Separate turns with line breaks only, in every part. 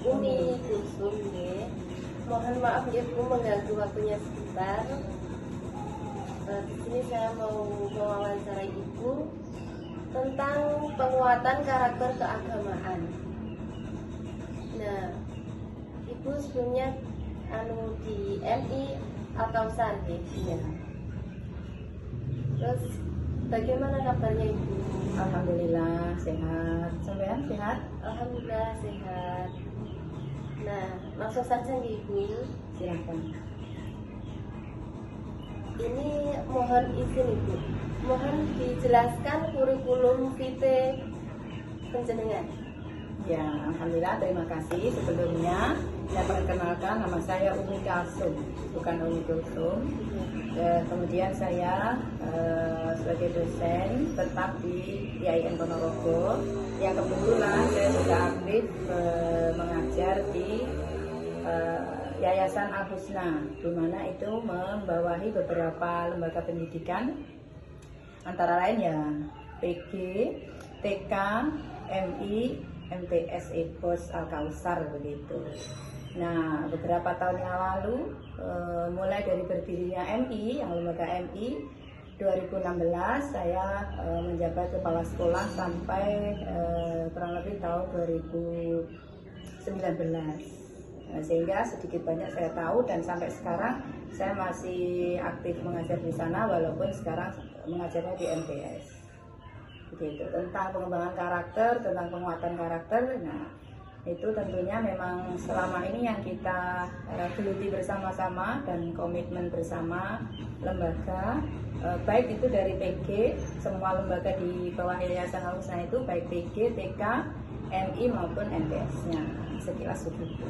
Umi Kulsum nggih. Mohon maaf ya Bu mengganggu waktunya sebentar. Di sini saya mau mewawancarai Ibu tentang penguatan karakter keagamaan. Nah, Ibu sebelumnya di MI Al-Kausar ya. Terus bagaimana kabarnya Ibu?
Alhamdulillah sehat. Sampean sehat?
Alhamdulillah sehat. Nah, langsung saja nih Ibu.
Silakan.
Ini mohon izin Ibu. Mohon dijelaskan kurikulum vitae penjenengan.
Ya, alhamdulillah, terima kasih. Sebelumnya saya perkenalkan, nama saya Umi Kalsum, bukan Umi Kulsum. Kemudian saya sebagai dosen tetap di IAIN Ponorogo, yang kebetulan saya juga aktif mengajar di Yayasan Al-Husna, di mana itu membawahi beberapa lembaga pendidikan, antara lain ya PG, TK, MI, MTS, EPOS, Al-Kausar begitu. Nah, beberapa tahun yang lalu, mulai dari berdirinya MI, yang lembaga MI, 2016 saya menjabat kepala sekolah sampai kurang lebih tahun 2019. Sehingga sedikit banyak saya tahu, dan sampai sekarang saya masih aktif mengajar di sana, walaupun sekarang mengajarnya di MTS. Begitu, tentang pengembangan karakter, tentang penguatan karakter. Nah, itu tentunya memang selama ini yang kita geluti bersama-sama dan komitmen bersama lembaga, baik itu dari PG, semua lembaga di bawah Yayasan Al-Husna itu, baik PG, TK, MI maupun MTS-nya. Sekilas begitu.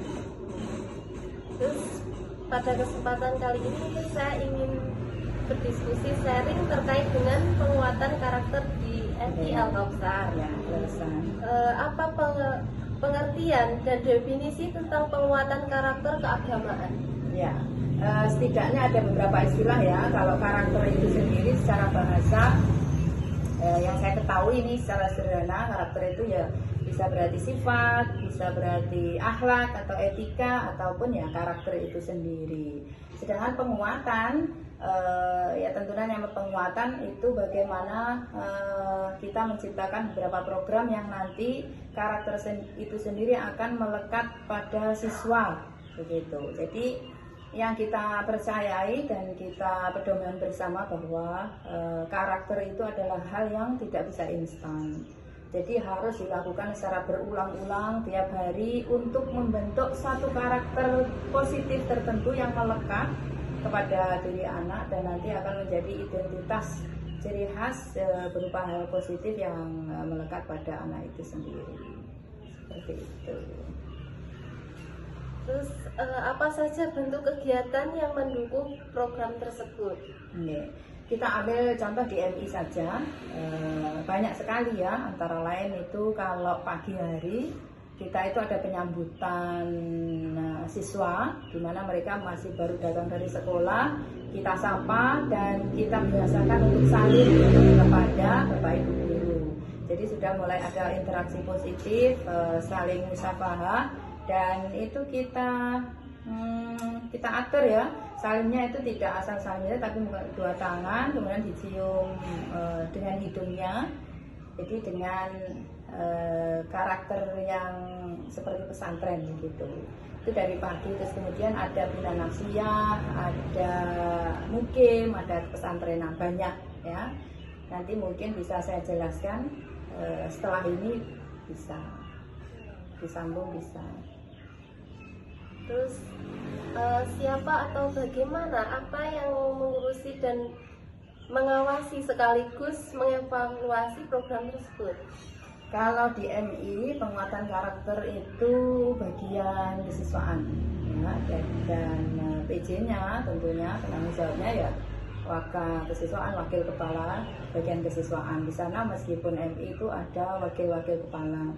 Terus pada kesempatan kali ini mungkin saya ingin berdiskusi sharing terkait dengan penguatan karakter di MI Al-Kausar.
Ya, lulusan.
Apa pengertian dan definisi tentang penguatan karakter keagamaan?
Ya, setidaknya ada beberapa istilah ya. Kalau karakter itu sendiri secara bahasa, yang saya ketahui ini secara sederhana, karakter itu ya bisa berarti sifat, bisa berarti akhlak atau etika, ataupun ya karakter itu sendiri. Sedangkan penguatan, ya tentunya yang penguatan itu bagaimana kita menciptakan beberapa program yang nanti karakter itu sendiri akan melekat pada siswa begitu. Jadi yang kita percayai dan kita pedoman bersama bahwa karakter itu adalah hal yang tidak bisa instan. Jadi harus dilakukan secara berulang-ulang tiap hari untuk membentuk satu karakter positif tertentu yang melekat kepada diri anak, dan nanti akan menjadi identitas ciri khas berupa hal positif yang melekat pada anak itu sendiri. Seperti itu.
Terus apa saja bentuk kegiatan yang mendukung program tersebut?
Kita ambil contoh di MI saja, banyak sekali ya, antara lain itu kalau pagi hari kita itu ada penyambutan siswa, di mana mereka masih baru datang dari sekolah, kita sapa dan kita biasakan untuk saling kepada Bapak Ibu guru. Jadi sudah mulai ada interaksi positif, saling musyawarah, dan itu kita atur ya. Salimnya itu tidak asal salimnya, tapi dua tangan, kemudian dicium dengan hidungnya. Jadi dengan karakter yang seperti pesantren gitu. Itu dari pagi. Terus kemudian ada bina nafsiyah, ada mukim, ada pesantrenan, banyak ya. Nanti mungkin bisa saya jelaskan setelah ini, bisa disambung bisa.
Terus siapa atau bagaimana, apa yang mengurusi dan mengawasi sekaligus mengevaluasi program tersebut?
Kalau di MI, penguatan karakter itu bagian kesiswaan ya, dan PJ-nya tentunya penanggung jawabnya ya kesiswaan, wakil kepala bagian kesiswaan. Di sana meskipun MI itu ada wakil-wakil kepala.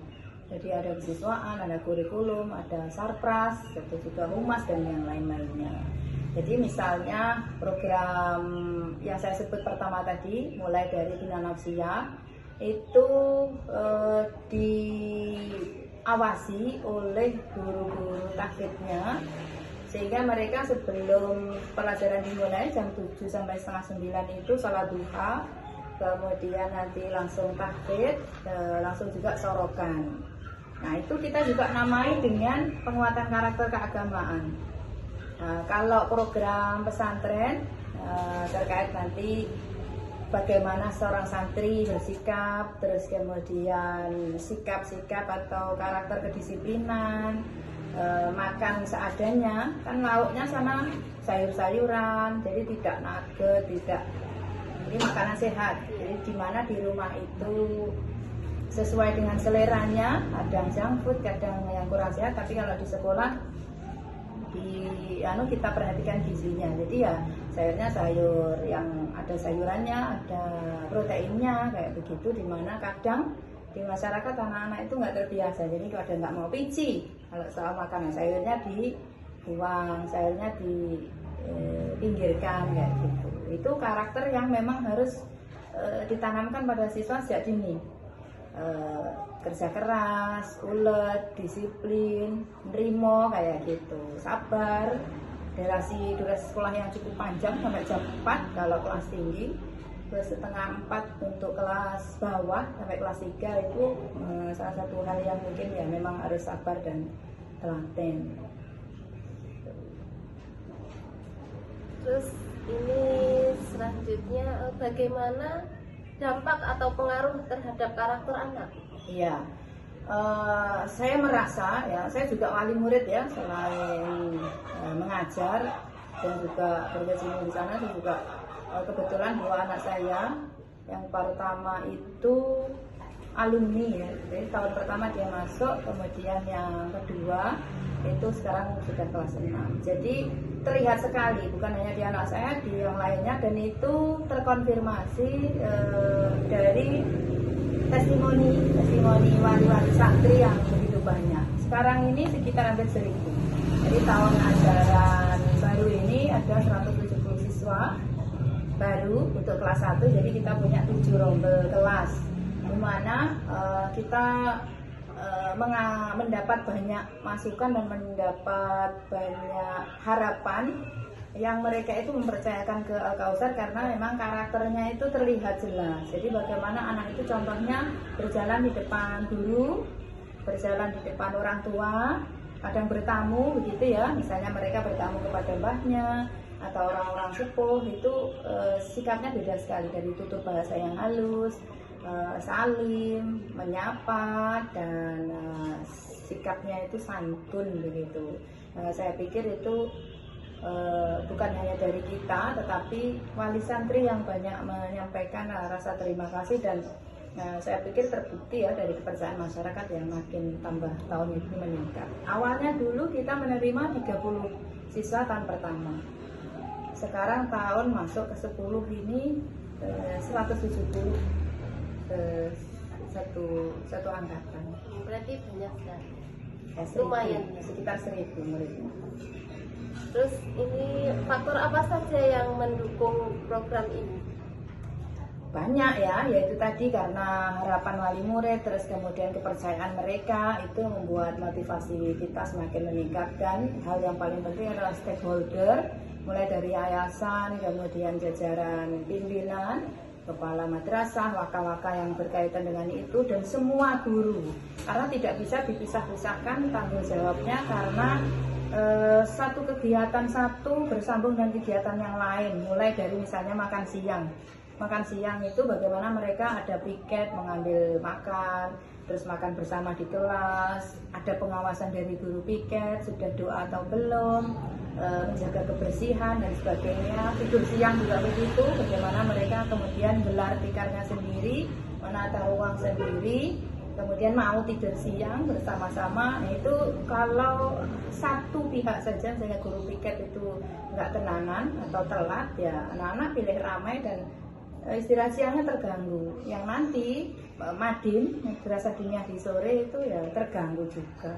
Jadi ada kesiswaan, ada kurikulum, ada sarpras, ada juga humas dan yang lain-lainnya. Jadi misalnya program yang saya sebut pertama tadi, mulai dari bina nafsiyah, itu diawasi oleh guru-guru tahfidznya, sehingga mereka sebelum pelajaran dimulai jam 7 sampai setengah 9 itu sholat duha, kemudian nanti langsung tahfidz, langsung juga sorokan. Nah itu kita juga namai dengan penguatan karakter keagamaan. Nah, kalau program pesantren terkait nanti bagaimana seorang santri bersikap, terus kemudian sikap-sikap atau karakter kedisiplinan, makan seadanya, kan lauknya sama sayur-sayuran, jadi tidak nugget, tidak, ini makanan sehat. Jadi dimana di rumah itu sesuai dengan seleranya, kadang junk food, kadang yang kurang sehat, tapi kalau di sekolah kita perhatikan gizinya. Jadi ya sayurnya sayur yang ada sayurannya, ada proteinnya kayak begitu. Dimana kadang di masyarakat anak-anak itu nggak terbiasa, jadi kalau ada nggak mau pici, kalau soal makanan sayurnya dibuang, sayurnya dipinggirkan kayak gitu. Itu karakter yang memang harus ditanamkan pada siswa sejak dini. Kerja keras, ulet, disiplin, nerimo kayak gitu, sabar, durasi sekolah yang cukup panjang sampai jam 4 kalau kelas tinggi, terus setengah 4 untuk kelas bawah sampai kelas 3 itu salah satu hal yang mungkin ya memang harus sabar dan telaten.
Terus ini selanjutnya bagaimana dampak atau pengaruh terhadap karakter anak?
Iya, saya merasa ya, saya juga wali murid ya, selain mengajar dan juga berkecimpung di sana, saya juga kebetulan 2 anak saya, yang pertama itu alumni ya, jadi tahun pertama dia masuk, kemudian yang kedua itu sekarang sudah kelas 6. Jadi terlihat sekali, bukan hanya di anak saya, di yang lainnya, dan itu terkonfirmasi dari testimoni wali-wali santri yang begitu banyak. Sekarang ini sekitar hampir 1000. Jadi tahun ajaran baru ini ada 170 siswa baru untuk kelas 1. Jadi kita punya 7 rombel kelas, di mana kita mendapat banyak masukan dan mendapat banyak harapan yang mereka itu mempercayakan ke Al-Kausar, karena memang karakternya itu terlihat jelas. Jadi bagaimana anak itu contohnya berjalan di depan guru, berjalan di depan orang tua, kadang bertamu begitu ya, misalnya mereka bertamu kepada mbahnya atau orang-orang sepuh, itu sikapnya beda sekali, dari tutur bahasa yang halus, salim, menyapa, dan sikapnya itu santun begitu. Saya pikir itu bukan hanya dari kita, tetapi wali santri yang banyak menyampaikan rasa terima kasih, dan saya pikir terbukti ya dari kepercayaan masyarakat yang makin tambah tahun ini meningkat. Awalnya dulu kita menerima 30 siswa tahun pertama, sekarang tahun masuk ke 10 ini 170 satu angkatan.
Berarti banyak sekali.
Ya,
lumayan
sekitar 1000 muridnya.
Terus ini faktor apa saja yang mendukung program ini?
Banyak ya, yaitu tadi karena harapan wali murid, terus kemudian kepercayaan mereka, itu membuat motivasi kita semakin meningkat. Dan hal yang paling penting adalah stakeholder, mulai dari yayasan, kemudian jajaran pimpinan, kepala madrasah, waka-waka yang berkaitan dengan itu, dan semua guru. Karena tidak bisa dipisah-pisahkan tanggung jawabnya, karena satu kegiatan satu bersambung dengan kegiatan yang lain. Mulai dari misalnya makan siang. Makan siang itu bagaimana mereka ada piket mengambil makan, terus makan bersama di kelas, ada pengawasan dari guru piket, sudah doa atau belum, menjaga kebersihan dan sebagainya. Tidur siang juga begitu, bagaimana mereka kemudian gelar tikarnya sendiri, menata ruang sendiri, kemudian mau tidur siang bersama-sama. Nah, itu kalau satu pihak saja, misalnya guru piket itu nggak tenangan atau telat, ya anak-anak pilih ramai dan istirahat siangnya terganggu. Yang nanti madin, berasa diniyah di sore itu ya terganggu juga.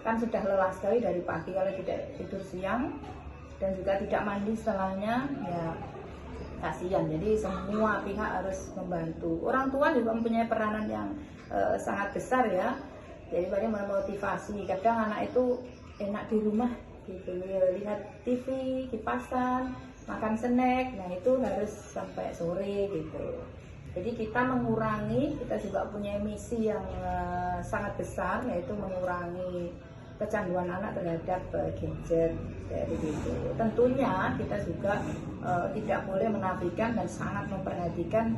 Kan sudah lelah sekali dari pagi kalau tidak tidur siang dan juga tidak mandi setelahnya, ya kasihan. Jadi semua pihak harus membantu. Orang tua juga mempunyai peranan yang sangat besar ya. Jadi paling memotivasi. Kadang anak itu enak di rumah gitu ya, lihat TV, kipasan, makan snack. Nah itu harus sampai sore gitu. Jadi kita mengurangi, kita juga punya misi yang sangat besar, yaitu mengurangi kecanduan anak terhadap gadget kayak begitu. Tentunya kita juga tidak boleh menafikan dan sangat memperhatikan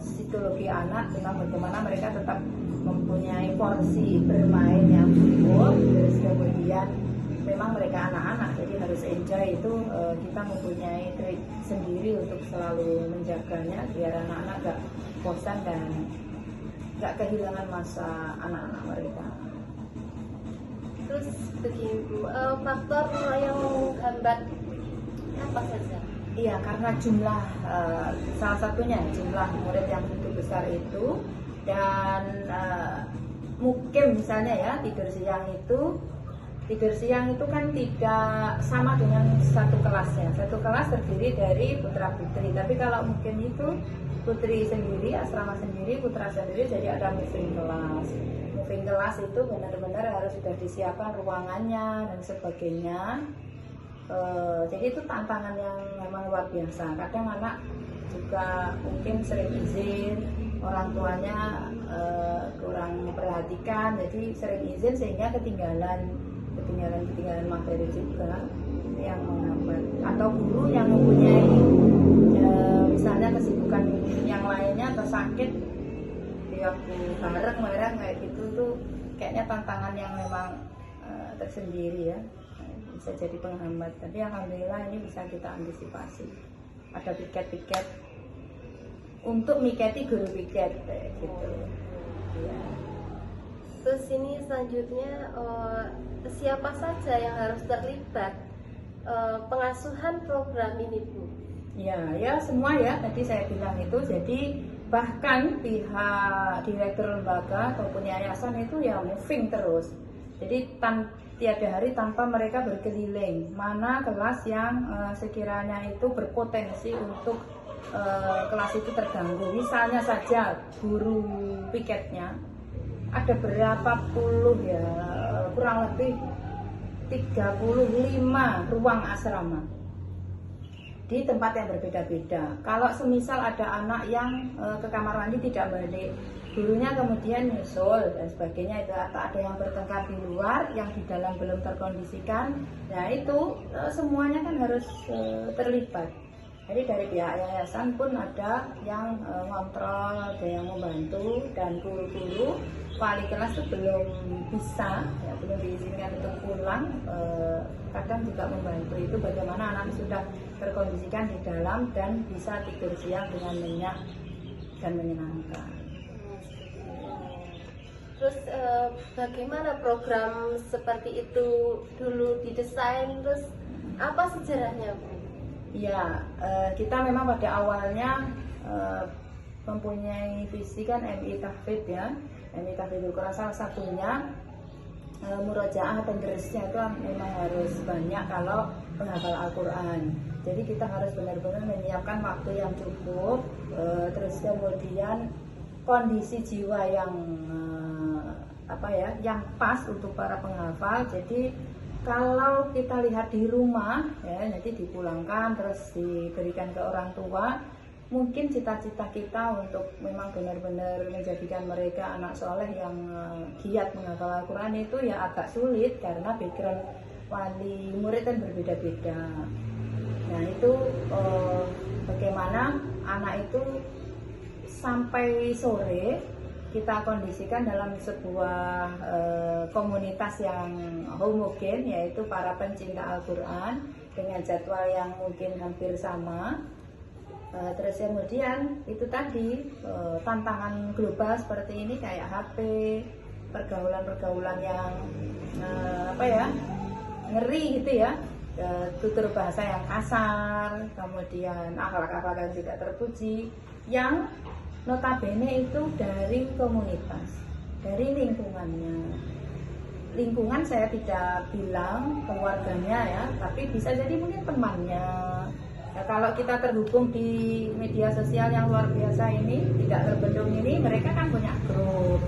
psikologi anak tentang bagaimana mereka tetap mempunyai porsi bermain yang cukup. Terus kemudian memang mereka anak-anak, jadi harus enjoy itu. Kita mempunyai trik sendiri untuk selalu menjaganya biar anak-anak gak bosan dan gak kehilangan masa anak-anak mereka.
Terus begini Bu, faktor yang menghambat apa saja?
Iya, karena jumlah salah satunya jumlah murid yang begitu besar itu, dan mungkin misalnya ya tidur siang itu kan tidak sama dengan satu kelasnya. Satu kelas terdiri dari putra putri, tapi kalau mungkin itu putri sendiri, asrama sendiri, putra sendiri, jadi ada moving kelas. Moving kelas itu benar-benar harus sudah disiapkan ruangannya dan sebagainya. Jadi itu tantangan yang memang luar biasa. Kadang anak juga mungkin sering izin, orang tuanya kurang memperhatikan, jadi sering izin sehingga ketinggalan materi juga yang menghambat. Atau guru yang mempunyai misalnya kesibukan yang lainnya atau sakit, waktu bareng kayak gitu tuh kayaknya tantangan yang memang tersendiri ya, bisa jadi penghambat. Tapi alhamdulillah ini bisa kita antisipasi. Ada piket-piket untuk miketi guru piket kayak gitu ya.
Terus ini selanjutnya siapa saja yang harus terlibat pengasuhan program ini Bu?
Ya semua ya, tadi saya bilang itu. Jadi bahkan pihak direktur lembaga ataupun yayasan itu ya moving terus. Jadi tiada hari tanpa mereka berkeliling mana kelas yang sekiranya itu berpotensi untuk kelas itu terganggu. Misalnya saja guru piketnya ada berapa puluh ya, kurang lebih 35 ruang asrama di tempat yang berbeda-beda. Kalau semisal ada anak yang ke kamar mandi tidak balik, gurunya kemudian nyusul dan sebagainya, itu atau ada yang bertengkar di luar yang di dalam belum terkondisikan, nah itu semuanya kan harus terlibat. Jadi dari pihak yayasan pun ada yang ngontrol, ada yang membantu, dan guru-guru wali kelas itu belum bisa, ya, belum diizinkan untuk pulang, kadang juga membantu itu bagaimana anak sudah terkondisikan di dalam dan bisa tidur siang dengan nyenyak dan menyenangkan.
Terus bagaimana program seperti itu dulu didesain, terus apa sejarahnya Bu?
Ya, kita memang pada awalnya mempunyai visi kan MI Tahfidz ya, MI Tahfidzul Quran. Salah satunya murojaah dan derisnya itu memang harus banyak kalau penghafal Al-Quran. Jadi kita harus benar-benar menyiapkan waktu yang cukup, terus kemudian kondisi jiwa yang yang pas untuk para penghafal. Jadi kalau kita lihat di rumah ya, nanti dipulangkan terus diberikan ke orang tua, mungkin cita-cita kita untuk memang benar-benar menjadikan mereka anak soleh yang giat menghafal Al-Quran itu ya agak sulit karena background wali murid kan berbeda-beda. Nah itu bagaimana anak itu sampai sore kita kondisikan dalam sebuah komunitas yang homogen, yaitu para pencinta Al-Quran dengan jadwal yang mungkin hampir sama. Terus kemudian itu tadi tantangan global seperti ini kayak HP, pergaulan-pergaulan yang ngeri gitu ya, tutur bahasa yang kasar, kemudian akhlak-akhlak yang tidak terpuji, yang notabene itu dari komunitas, dari lingkungannya. Lingkungan saya tidak bilang keluarganya ya, tapi bisa jadi mungkin temannya. Ya, kalau kita terhubung di media sosial yang luar biasa ini, tidak terbendung ini, mereka kan punya grup.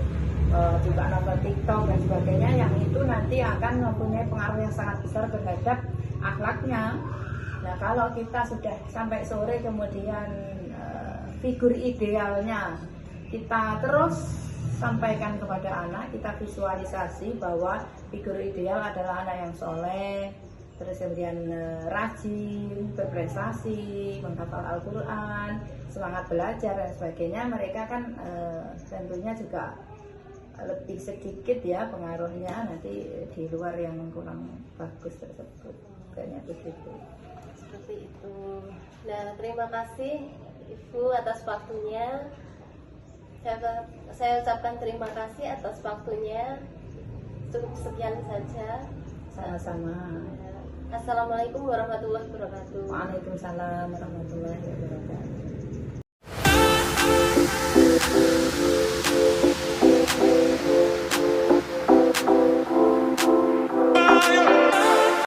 juga nonton TikTok dan sebagainya, yang itu nanti akan mempunyai pengaruh yang sangat besar terhadap akhlaknya. Nah, kalau kita sudah sampai sore kemudian figur idealnya kita terus sampaikan kepada anak, kita visualisasi bahwa figur ideal adalah anak yang soleh, terus kemudian rajin, berprestasi, menghafal Al-Quran, semangat belajar dan sebagainya. Mereka kan tentunya juga lebih sedikit ya pengaruhnya nanti di luar yang kurang bagus tersebut. Kayaknya begitu.
Seperti itu. Nah, terima kasih Ibu atas waktunya. Saya ucapkan terima kasih atas waktunya. Cukup sekian saja.
Sama-sama.
Assalamualaikum warahmatullahi wabarakatuh.
Waalaikumsalam warahmatullahi wabarakatuh.